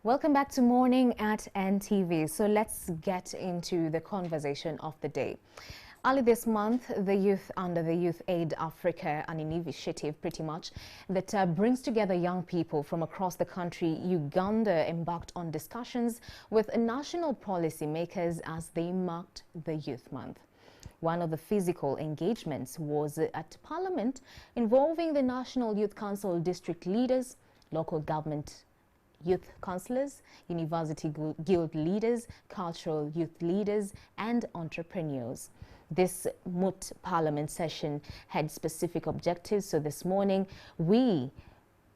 Welcome back to Morning at NTV. So let's get into the conversation of the day. Early this month, the youth under the Youth Aid Africa, an initiative pretty much that brings together young people from across the country, Uganda embarked on discussions with national policy makers as they marked the Youth Month. One of the physical engagements was at Parliament, involving the National Youth Council district leaders, local government youth councillors, university guild leaders, cultural youth leaders, and entrepreneurs. This Moot Parliament session had specific objectives, so this morning we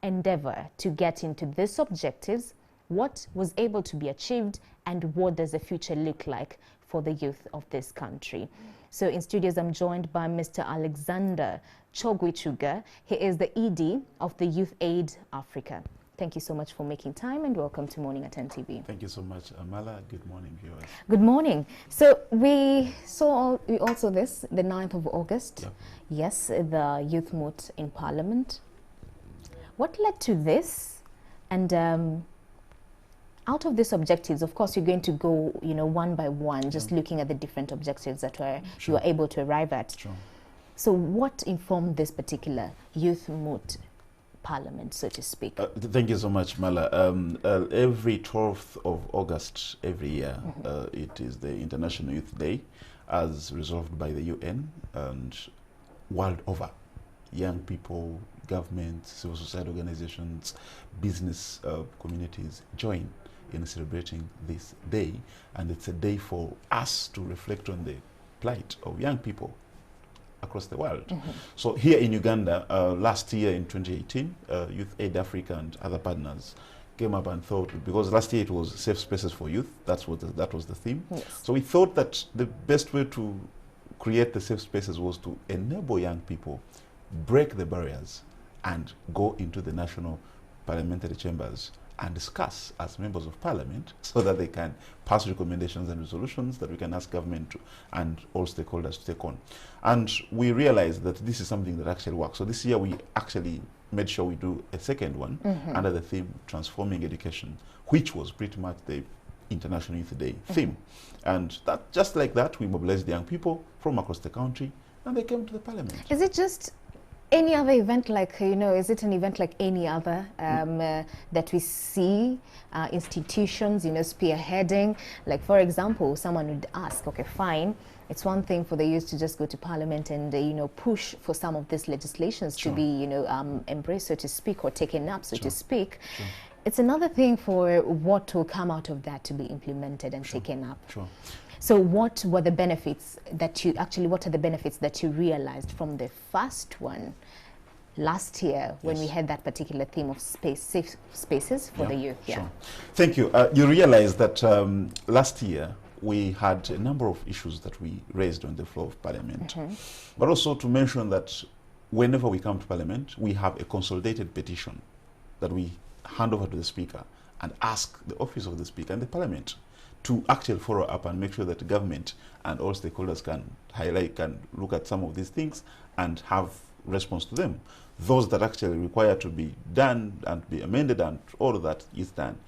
endeavour to get into these objectives, what was able to be achieved, and what does the future look like for the youth of this country. So in studios, I'm joined by Mr. Alexander Chogwichuga. He is the ED of the Youth Aid Africa. Thank you so much for making time and welcome to Morning at NTV. Thank you so much, Amala. Good morning, viewers. Good morning. So we saw also this, the 9th of August. Yep. Yes, the Youth Moot in Parliament. What led to this? And out of these objectives, of course, you're going to go, one by one, just looking at the different objectives that you were able to arrive at. Sure. So what informed this particular Youth Moot Parliament, so to speak? Thank you so much, Mala. Every 12th of August every year, it is the International Youth Day, as resolved by the UN, and world over, young people, governments, civil society organizations, business communities join in celebrating this day, and it's a day for us to reflect on the plight of young people across the world. So here in Uganda, last year in 2018, Youth Aid Africa and other partners came up and thought, because last year it was safe spaces for youth, that was the theme. Yes. So we thought that the best way to create the safe spaces was to enable young people break the barriers and go into the national parliamentary chambers and discuss as members of parliament, so that they can pass recommendations and resolutions that we can ask government to, and all stakeholders to take on. And we realized that this is something that actually works. So this year we actually made sure we do a second one under the theme Transforming Education, which was pretty much the International Youth Day theme. And that, just like that, we mobilized young people from across the country, and they came to the parliament. Is it just any other event like, is it an event like any other that we see institutions, spearheading? Like, for example, someone would ask, okay, fine, it's one thing for the youth to just go to parliament and, push for some of these legislations to be, embraced, so to speak, or taken up, so to speak. Sure. It's another thing for what will come out of that to be implemented and taken up. Sure. So what were the benefits that what are the benefits that you realized from the first one last year when we had that particular theme of safe spaces for the youth? Sure. Thank you. You realize that last year we had a number of issues that we raised on the floor of parliament, but also to mention that whenever we come to parliament, we have a consolidated petition that we hand over to the speaker and ask the office of the speaker and the parliament to actually follow up and make sure that the government and all stakeholders can highlight, can look at some of these things and have response to them. Those that actually require to be done and be amended and all of that is done.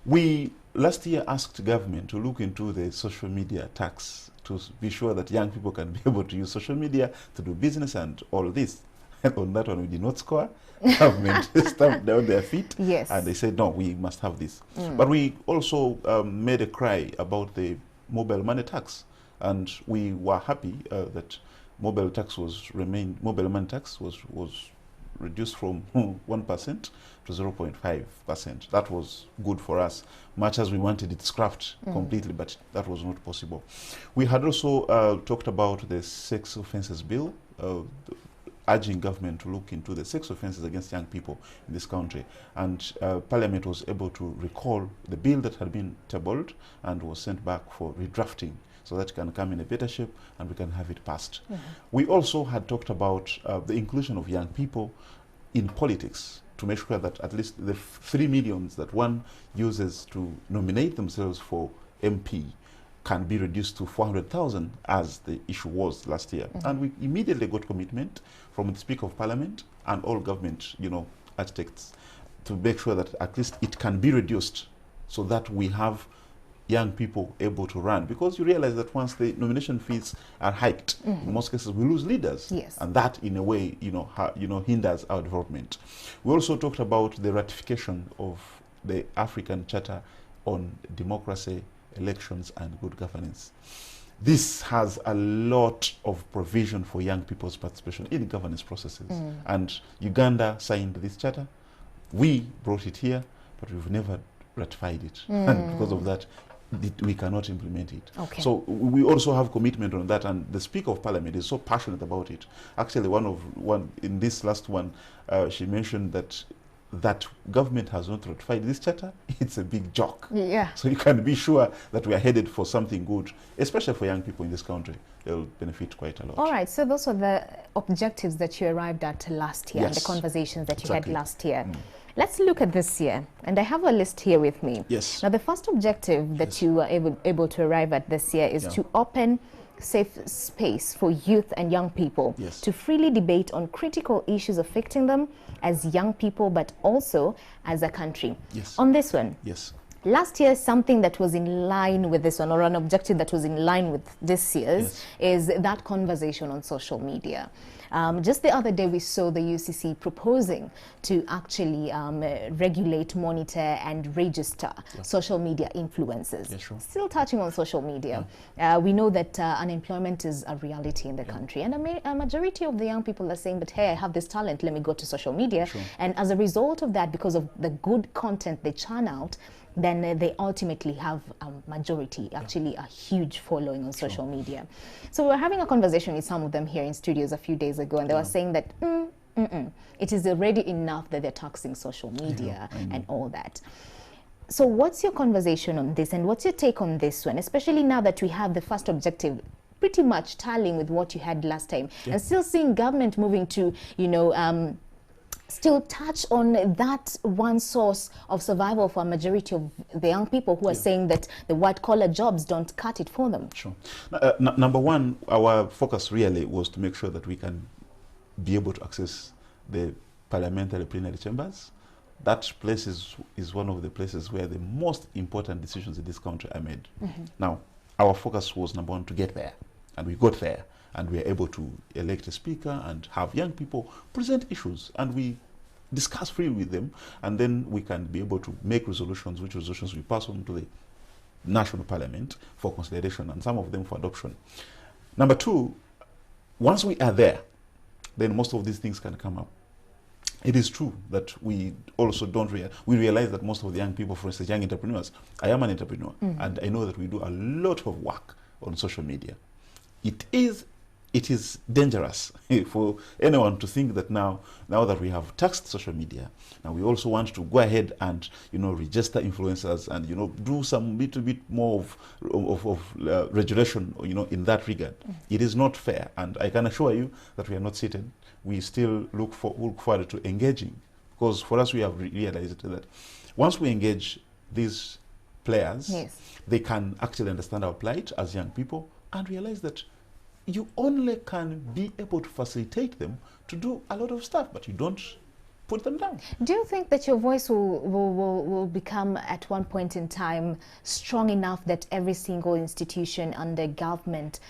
We last year asked government to look into the social media tax to be sure that young people can be able to use social media to do business and all of this. And on that one, we did not score. Government stamped down their feet, and they said, no, we must have this. But we also made a cry about the mobile money tax, and we were happy that mobile money tax was reduced from 1% to 0.5%. That was good for us, much as we wanted it scrapped completely, but that was not possible. We had also talked about the sex offences bill, urging government to look into the sex offences against young people in this country. And Parliament was able to recall the bill that had been tabled and was sent back for redrafting, so that it can come in a better shape and we can have it passed. We also had talked about the inclusion of young people in politics, to make sure that at least the 3 million that one uses to nominate themselves for MP can be reduced to 400,000 as the issue was last year. And we immediately got commitment from the Speaker of Parliament and all government, architects, to make sure that at least it can be reduced so that we have young people able to run, because you realize that once the nomination fees are hiked, in most cases we lose leaders, Yes. and that in a way hinders our development. We also talked about the ratification of the African Charter on Democracy, Elections and Good Governance. This has a lot of provision for young people's participation in governance processes, and Uganda signed this charter. We brought it here, but we've never ratified it, and because of that we cannot implement it. Okay. So we also have commitment on that, and the Speaker of Parliament is so passionate about it. Actually, one in this last one, she mentioned that government has not ratified this charter. It's a big joke. Yeah. So you can be sure that we are headed for something good, especially for young people in this country. They'll benefit quite a lot. All right, so those are the objectives that you arrived at last year, Yes. and the conversations that you Exactly. had last year. Let's look at this year, and I have a list here with me. Yes. Now, the first objective that Yes. you were able to arrive at this year is Yeah. to open safe space for youth and young people Yes. to freely debate on critical issues affecting them as young people, but also as a country. Yes. On this one, Yes. last year, something that was in line with this one, or an objective that was in line with this year's, is that conversation on social media. Just the other day, we saw the UCC proposing to actually regulate, monitor, and register social media influencers. Yeah, sure. Still touching on social media, we know that unemployment is a reality in the country, and a majority of the young people are saying that, hey, I have this talent, let me go to social media. Sure. And as a result of that, because of the good content they churn out, then they ultimately have a majority, actually a huge following on social media. So we were having a conversation with some of them here in studios a few days ago, and they were saying that it is already enough that they're taxing social media and all that. So what's your conversation on this, and what's your take on this one, especially now that we have the first objective pretty much tallying with what you had last time, and still seeing government moving to, still touch on that one source of survival for a majority of the young people who are saying that the white-collar jobs don't cut it for them? Sure. Number one, our focus really was to make sure that we can be able to access the parliamentary plenary chambers. That place is one of the places where the most important decisions in this country are made. Now, our focus was, number one, to get there, and we got there. And we are able to elect a speaker and have young people present issues, and we discuss freely with them, and then we can be able to make resolutions, which resolutions we pass on to the national parliament for consideration, and some of them for adoption. Number two, once we are there, then most of these things can come up. It is true that we also we realize that most of the young people, for instance, young entrepreneurs, I am an entrepreneur, and I know that we do a lot of work on social media. It is dangerous for anyone to think that now that we have taxed social media, now we also want to go ahead and register influencers and do some little bit more of regulation in that regard. It is not fair, and I can assure you that we are not seated. We still look forward to engaging, because for us we have realized that once we engage these players, they can actually understand our plight as young people and realize that you only can be able to facilitate them to do a lot of stuff, but you don't put them down. Do you think that your voice will become at one point in time strong enough that every single institution under government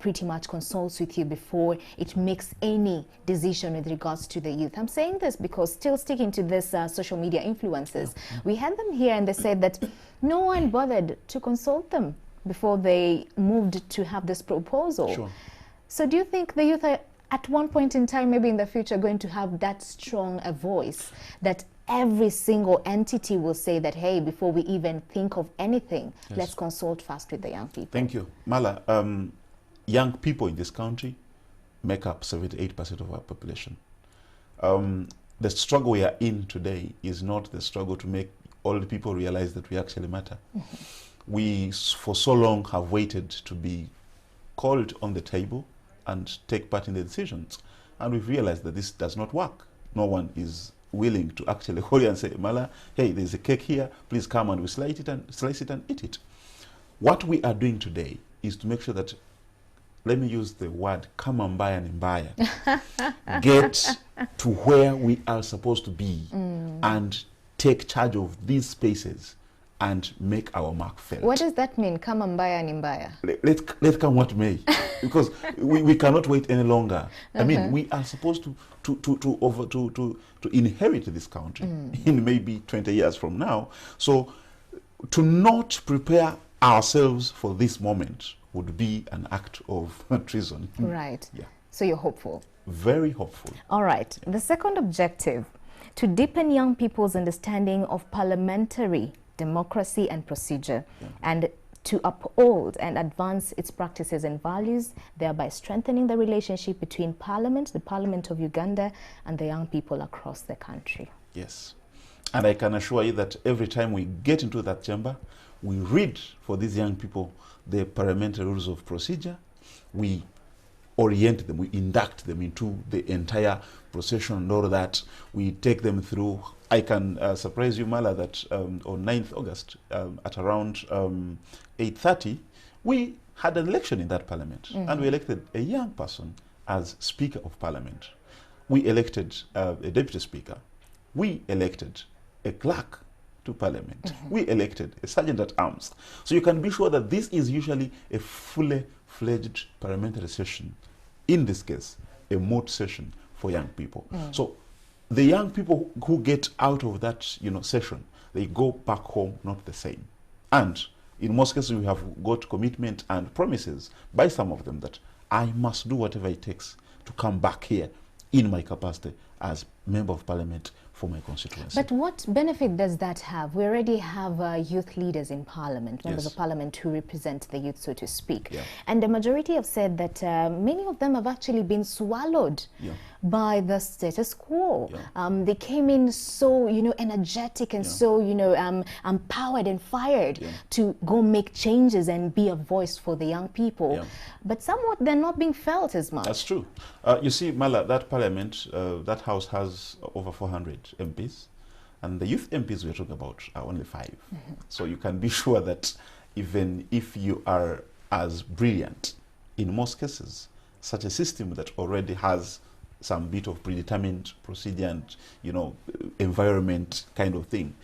pretty much consults with you before it makes any decision with regards to the youth? I'm saying this because, still sticking to this social media influencers, we had them here and they said that no one bothered to consult them before they moved to have this proposal. Sure. So do you think the youth are at one point in time, maybe in the future, going to have that strong a voice that every single entity will say that, hey, before we even think of anything, let's consult first with the young people? Thank you. Mala, young people in this country make up 78% of our population. The struggle we are in today is not the struggle to make old people realize that we actually matter. We, for so long, have waited to be called on the table and take part in the decisions. And we've realized that this does not work. No one is willing to actually call you and say, Mala, hey, there's a cake here, please come and we slice it and eat it. What we are doing today is to make sure that, let me use the word kamambaya nimbaya, get to where we are supposed to be and take charge of these spaces and make our mark felt. What does that mean? Kama mbaya ni mbaya. Let come what may, because we cannot wait any longer. I mean, we are supposed to inherit this country in maybe 20 years from now. So to not prepare ourselves for this moment would be an act of treason. Right. Yeah. So you're hopeful. Very hopeful. All right. The second objective, to deepen young people's understanding of parliamentary democracy and procedure, and to uphold and advance its practices and values, thereby strengthening the relationship between Parliament, the Parliament of Uganda, and the young people across the country. Yes. And I can assure you that every time we get into that chamber, we read for these young people the parliamentary rules of procedure, we orient them, we induct them into the entire procession and all that. We take them through. I can surprise you, Mala, that on 9th August at around 8:30, we had an election in that parliament, and we elected a young person as Speaker of Parliament. We elected a Deputy Speaker. We elected a clerk to Parliament. We elected a Sergeant at Arms. So you can be sure that this is usually a fully fledged parliamentary session. In this case, a moot session for young people. So the young people who get out of that session, they go back home not the same. And in most cases, we have got commitment and promises by some of them that I must do whatever it takes to come back here in my capacity as Member of Parliament for my constituency. But what benefit does that have? We already have youth leaders in Parliament, members of Parliament who represent the youth, so to speak. And the majority have said that many of them have actually been swallowed by the status quo. They came in so, energetic and so, empowered and fired to go make changes and be a voice for the young people. But somewhat they're not being felt as much. That's true. You see, Mala, that Parliament, that House has over 400 MPs, and the youth MPs we're talking about are only 5. So you can be sure that even if you are as brilliant, in most cases, such a system that already has some bit of predetermined procedure and environment kind of thing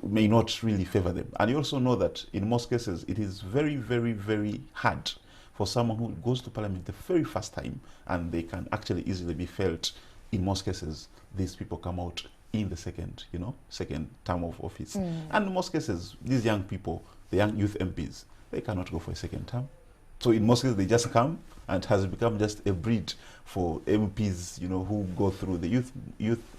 may not really favor them. And you also know that in most cases it is very, very, very hard for someone who goes to Parliament the very first time, and they can actually easily be felt. In most cases, these people come out in the second term of office. And in most cases, these young people, the young youth MPs, they cannot go for a second term. So in most cases, they just come, and it has become just a breed for MPs, who go through the youth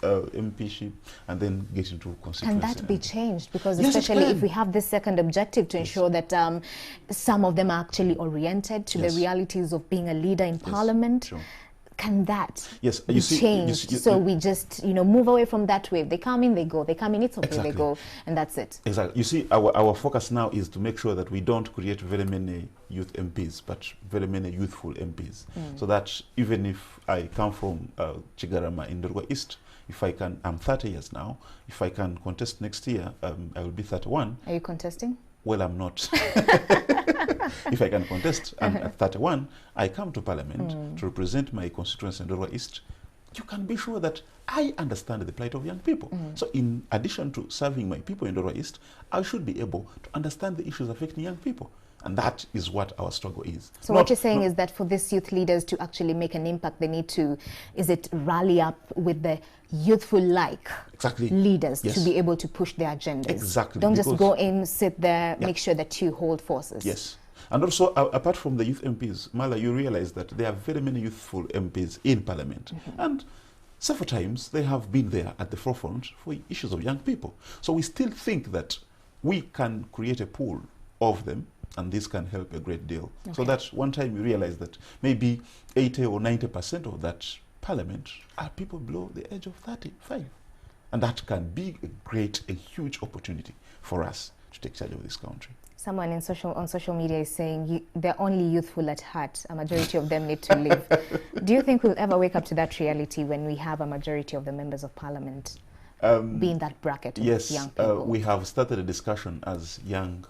MPship and then get into constituency. Can that be changed? Because especially if we have this second objective to ensure that some of them are actually oriented to the realities of being a leader in Parliament. Sure. Can that be changed? So we just, move away from that wave. They come in, they go. They come in, it's okay, they go, and that's it. Exactly. You see, our focus now is to make sure that we don't create very many youth MPs, but very many youthful MPs. So that even if I come from Chigarama in Ndorwa East, I'm 30 years now, if I can contest next year, I will be 31. Are you contesting? Well, I'm not. If I can contest, and at 31, I come to Parliament to represent my constituency in Ndorwa East, you can be sure that I understand the plight of young people. So in addition to serving my people in Ndorwa East, I should be able to understand the issues affecting young people. And that is what our struggle is. So what you're saying is that for these youth leaders to actually make an impact, they need to, rally up with the youthful leaders to be able to push their agendas. Exactly. Don't just go in, sit there, make sure that you hold forces. Yes. And also, apart from the youth MPs, Mala, you realize that there are very many youthful MPs in Parliament. And several times they have been there at the forefront for issues of young people. So we still think that we can create a pool of them, and this can help a great deal. So that one time you realize that maybe 80 or 90% of that Parliament are people below the age of 35. And that can be a huge opportunity for us to take charge of this country. Someone on social media is saying they're only youthful at heart. A majority of them need to live. Do you think we'll ever wake up to that reality when we have a majority of the members of Parliament be in that bracket of young people? We have started a discussion as young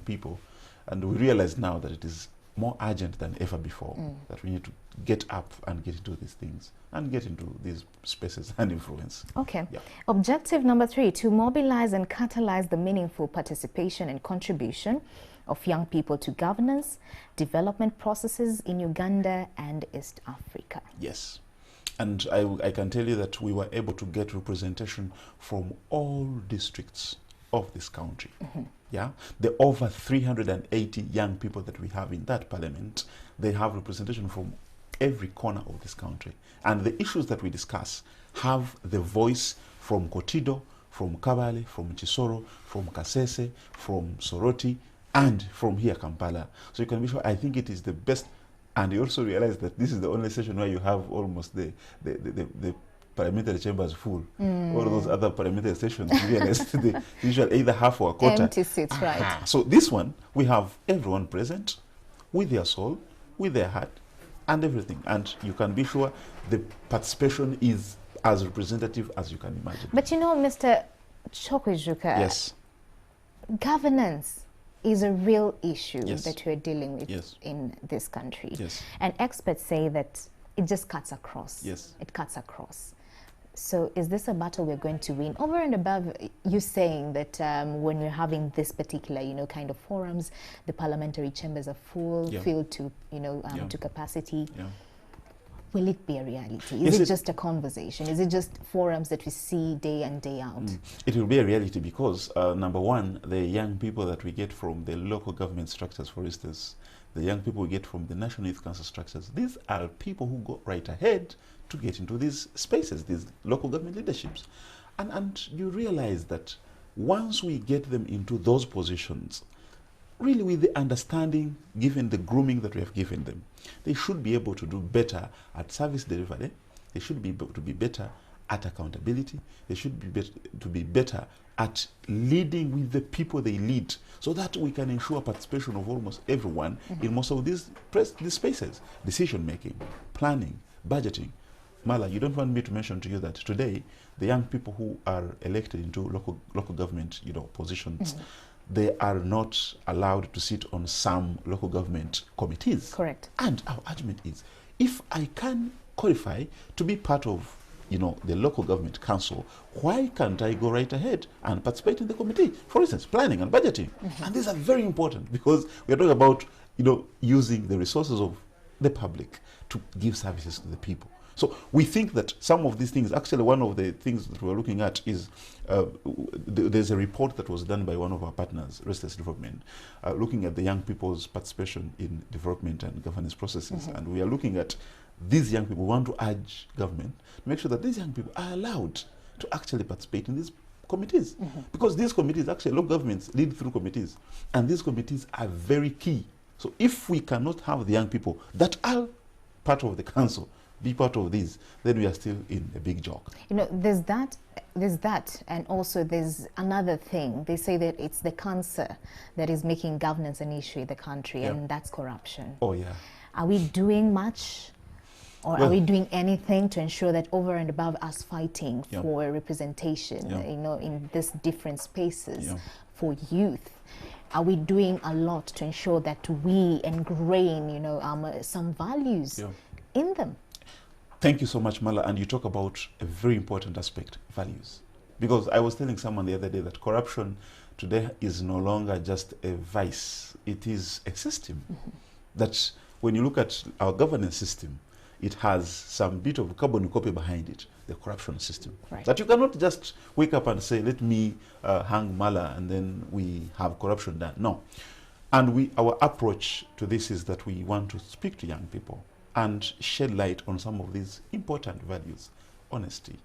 people, and we realize now that it is more urgent than ever before, that we need to get up and get into these things and get into these spaces and influence. Okay. Yeah. Objective number 3, to mobilize and catalyze the meaningful participation and contribution of young people to governance, development processes in Uganda and East Africa. Yes. And I can tell you that we were able to get representation from all districts of this country. Yeah, the over 380 young people that we have in that parliament, they have representation from every corner of this country. And the issues that we discuss have the voice from Kotido, from Kabale, from Chisoro, from Kasese, from Soroti, and from here, Kampala. So you can be sure, I think it is the best. And you also realize that this is the only session where you have almost the parliamentary chambers full. All those other parliamentary sessions, you realize they usually either half or a quarter. Empty seats, right. So this one, we have everyone present with their soul, with their heart, and everything. And you can be sure the participation is as representative as you can imagine. But you know, Mr. Chokwejuka, Yes. governance is a real issue Yes. that we're dealing with Yes. in this country. Yes. And experts say that it just cuts across. Yes. It cuts across. So is this a battle we're going to win? Over and above you saying that when we're having this particular, kind of forums, the parliamentary chambers are full, Yeah. filled to, Yeah. to capacity. Yeah. Will it be a reality? Yes, Is it it- just a conversation? Is it just forums that we see day in, day out? It will be a reality because, number one, the young people that we get from the local government structures, for instance, the young people we get from the National Youth Council structures, these are people who go right ahead to get into these spaces, these local government leaderships. And you realize that once we get them into those positions, really with the understanding, given the grooming that we have given them, they should be able to do better at service delivery. They should be able to be better at accountability. They should be better at leading with the people they lead, so that we can ensure participation of almost everyone in most of these spaces. Decision making, planning, budgeting. Mala, you don't want me to mention to you that today the young people who are elected into local government positions, they are not allowed to sit on some local government committees. Correct. And our argument is, if I can qualify to be part of the local government council, why can't I go right ahead and participate in the committee? For instance, planning and budgeting. And these are very important because we're talking about using the resources of the public to give services to the people. So we think that some of these things, actually one of the things that we're looking at is, there's a report that was done by one of our partners, Restless Development, looking at the young people's participation in development and governance processes. And we are looking at these young people. We want to urge government to make sure that these young people are allowed to actually participate in these committees. Because these committees, actually local governments lead through committees, and these committees are very key. So if we cannot have the young people that are part of the council be part of these, then we are still in a big joke. There's that, and also there's another thing. They say that it's the cancer that is making governance an issue in the country, and that's corruption. Oh yeah. Are we doing much, or are we doing anything to ensure that over and above us fighting for representation, in these different spaces for youth, are we doing a lot to ensure that we ingrain, some values in them? Thank you so much, Mala. And you talk about a very important aspect, values. Because I was telling someone the other day that corruption today is no longer just a vice. It is a system. That when you look at our governance system, it has some bit of carbon copy behind it, the corruption system. Right. That you cannot just wake up and say, let me hang Mala and then we have corruption done. No. And our approach to this is that we want to speak to young people and shed light on some of these important values. Honesty,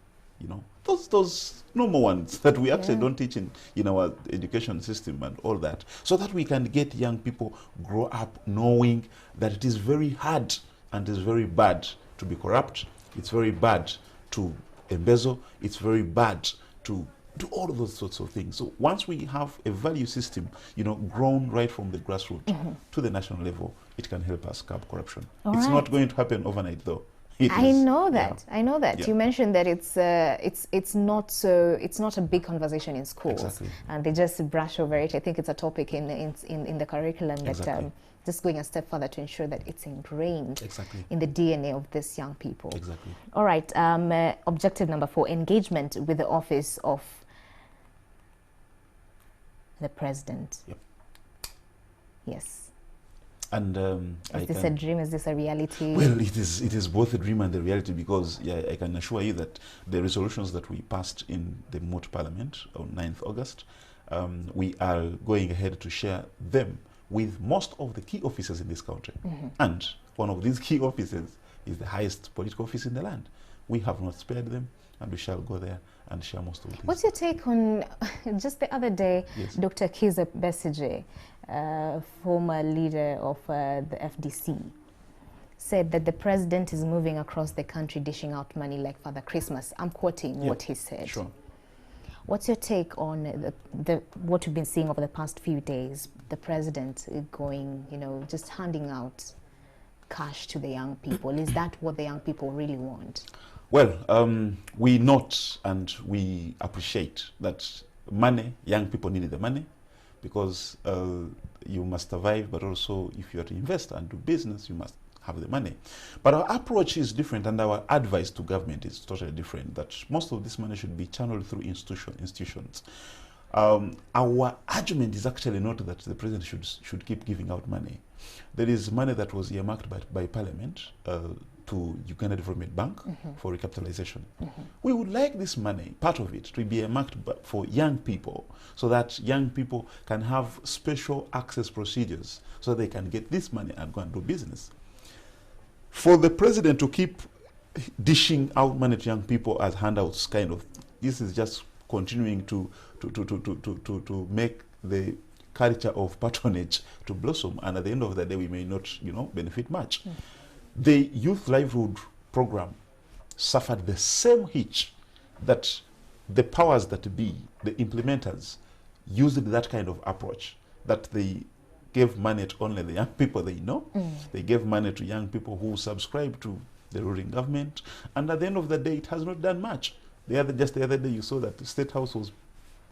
those normal ones that we actually don't teach in our education system and all that, so that we can get young people grow up knowing that it is very hard and it is very bad to be corrupt. It's very bad to embezzle. It's very bad to do all of those sorts of things. So once we have a value system, grown right from the grassroots to the national level, it can help us curb corruption. It's not going to happen overnight, though. I know that. I know that. Yeah. You mentioned that it's not a big conversation in schools, Exactly. and they just brush over it. I think it's a topic in the curriculum that Exactly. just going a step further to ensure that it's ingrained Exactly. in the DNA of these young people. Exactly. All right, objective number 4, engagement with the office of the president. Yep. Yes. And is this a dream? Is this a reality? Well, it is both a dream and a reality, because I can assure you that the resolutions that we passed in the Moot Parliament on 9th August, we are going ahead to share them with most of the key officers in this country. And one of these key officers is the highest political office in the land. We have not spared them, and we shall go there and share most of these. What's your take on, just the other day, Yes. Dr. Kizza Besigye, former leader of the FDC, said that the president is moving across the country dishing out money like Father Christmas. I'm quoting what he said. Sure. What's your take on what we've been seeing over the past few days? The president going, just handing out cash to the young people. Is that what the young people really want? Well, we note and we appreciate that money, young people need the money, because you must survive, but also if you are to invest and do business, you must have the money. But our approach is different, and our advice to government is totally different, that most of this money should be channeled through institutions. Our argument is actually not that the president should keep giving out money. There is money that was earmarked by Parliament to Uganda Development Bank for recapitalization. We would like this money, part of it, to be earmarked for young people, so that young people can have special access procedures, so they can get this money and go and do business. For the president to keep dishing out money to young people as handouts, this is just continuing to make the culture of patronage to blossom, and at the end of the day, we may not, benefit much. The Youth Livelihood Program suffered the same hitch that the powers that be, the implementers, used that kind of approach, that they gave money to only the young people they know. They gave money to young people who subscribe to the ruling government, and at the end of the day, it has not done much. Just the other day, you saw that the State House was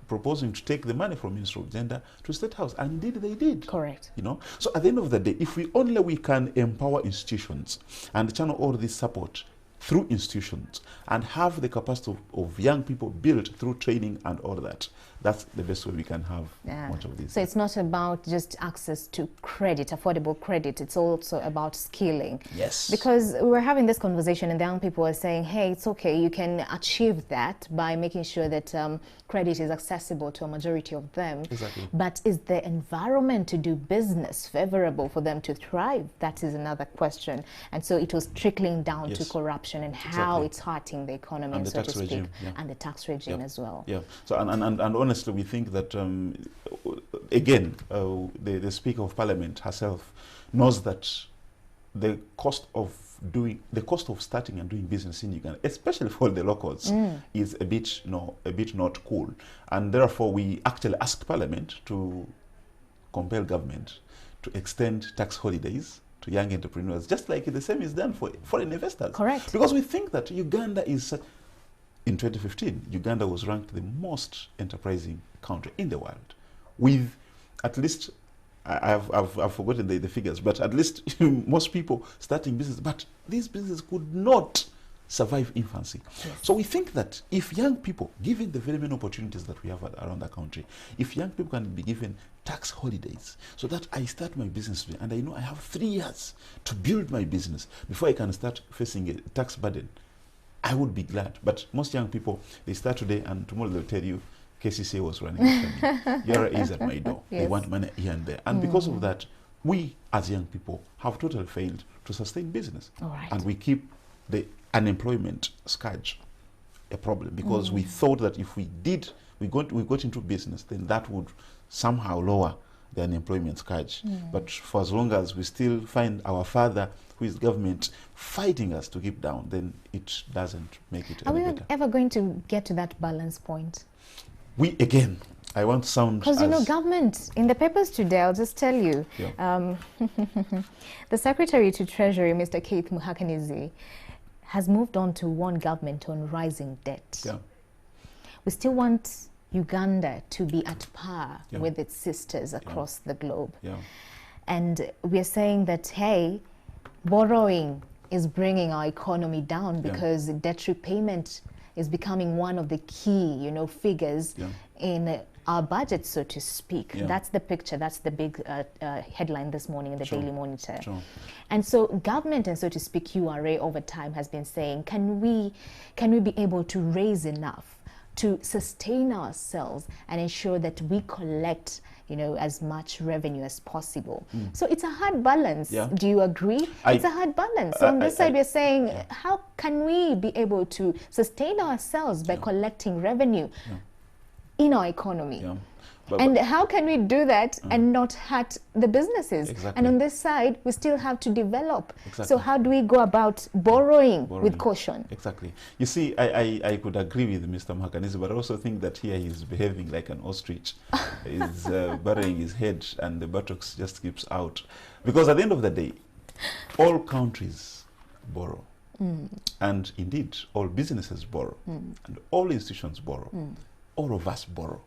proposing to take the money from Ministry of Gender to State House, and indeed they did. Correct. So at the end of the day, if we can empower institutions and channel all this support through institutions and have the capacity of young people built through training and all that, that's the best way we can have much of this. So it's not about just access to credit, affordable credit. It's also about skilling. Yes. Because we were having this conversation and the young people were saying, hey, it's okay, you can achieve that by making sure that credit is accessible to a majority of them. Exactly. But is the environment to do business favorable for them to thrive? That is another question. And so it was trickling down to corruption and how it's hurting the economy, and the so tax to speak, regime, and the tax regime as well. Yeah. So and honestly, we think that again, the Speaker of Parliament herself knows that the cost of starting and doing business in Uganda, especially for the locals, is a bit not cool, and therefore we actually asked Parliament to compel government to extend tax holidays to young entrepreneurs, just like the same is done for foreign investors. Correct. Because we think that Uganda is, in 2015, Uganda was ranked the most enterprising country in the world, with at least, I've forgotten the figures, but at least most people starting business, but these businesses could not survive infancy. Yes. So we think that if young people, given the very many opportunities that we have around the country, if young people can be given tax holidays, so that I start my business today and I know I have 3 years to build my business before I can start facing a tax burden, I would be glad. But most young people, they start today and tomorrow they'll tell you, KCCA was running after me. Yara is at my door. Yes. They want money here and there. And because of that, we as young people have totally failed to sustain business. All right. And we keep the unemployment scourge a problem, because we thought that if we got into business, then that would somehow lower the unemployment scourge. But for as long as we still find our father, who is government, fighting us to keep down, then it doesn't make it any better. Are we ever going to get to that balance point? I want to sound, because government in the papers today, I'll just tell you, the Secretary to Treasury, Mr. Keith Muhakanizi, has moved on to warn government on rising debt. Yeah. We still want Uganda to be at par with its sisters across the globe. Yeah. And we're saying that, hey, borrowing is bringing our economy down because debt repayment is becoming one of the key, figures in our budget, so to speak. That's the picture. That's the big headline this morning in the Daily Monitor. And so government, and so to speak, URA over time has been saying, can we be able to raise enough to sustain ourselves and ensure that we collect as much revenue as possible? So it's a hard balance. Do you agree? It's a hard balance. So on this side, we're saying, how can we be able to sustain ourselves by collecting revenue in our economy? And how can we do that and not hurt the businesses? And on this side, we still have to develop. So how do we go about borrowing with caution? You see, I could agree with Mr. Mhakanizi, but I also think that here he's behaving like an ostrich. He's burying his head and the buttocks just keeps out. Because at the end of the day, all countries borrow. And indeed, all businesses borrow. And all institutions borrow. All of us borrow.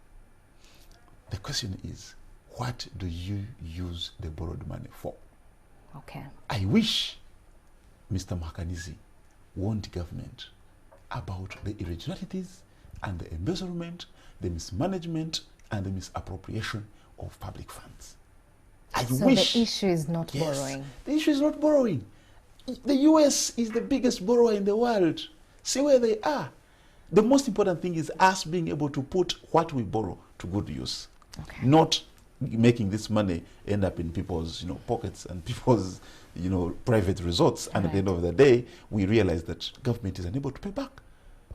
The question is, what do you use the borrowed money for? I wish Mr. Mhakanizi warned government about the irregularities and the embezzlement, the mismanagement and the misappropriation of public funds. So the issue is not borrowing. The issue is not borrowing. The US is the biggest borrower in the world. See where they are. The most important thing is us being able to put what we borrow to good use. Not making this money end up in people's pockets and people's private resorts, and at the end of the day we realize that government is unable to pay back.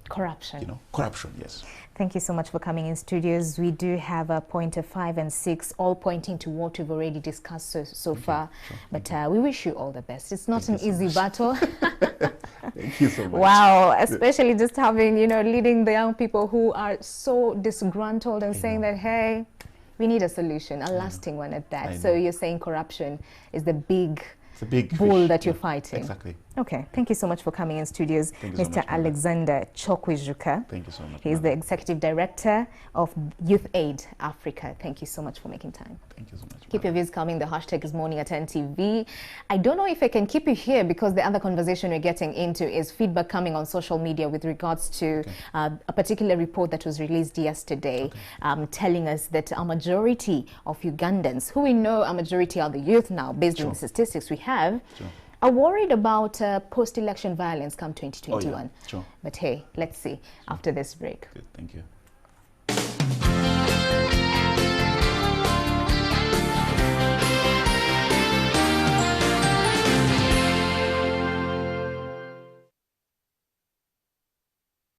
Corruption. Corruption, yes. Thank you so much for coming in studios. We do have a point of 5 and 6, all pointing to what we've already discussed so far. But we wish you all the best. It's not an easy battle. Thank you so much. Wow, especially just having, leading the young people who are so disgruntled and saying that, hey, we need a solution, a lasting one at that. So you're saying corruption is the big bull that you're fighting. Exactly. Okay, thank you so much for coming in studios, Mr. Alexander Chokwijuka. Thank you so much. He's the Executive Director of Youth Aid Africa. Thank you so much for making time. Thank you so much. Keep your views coming. The hashtag is Morning at NTV. I don't know if I can keep you here because the other conversation we're getting into is feedback coming on social media with regards to a particular report that was released yesterday telling us that a majority of Ugandans, who we know a majority are the youth now based on the statistics we have, are worried about post-election violence come 2021. But hey, let's see after this break. Good, thank you.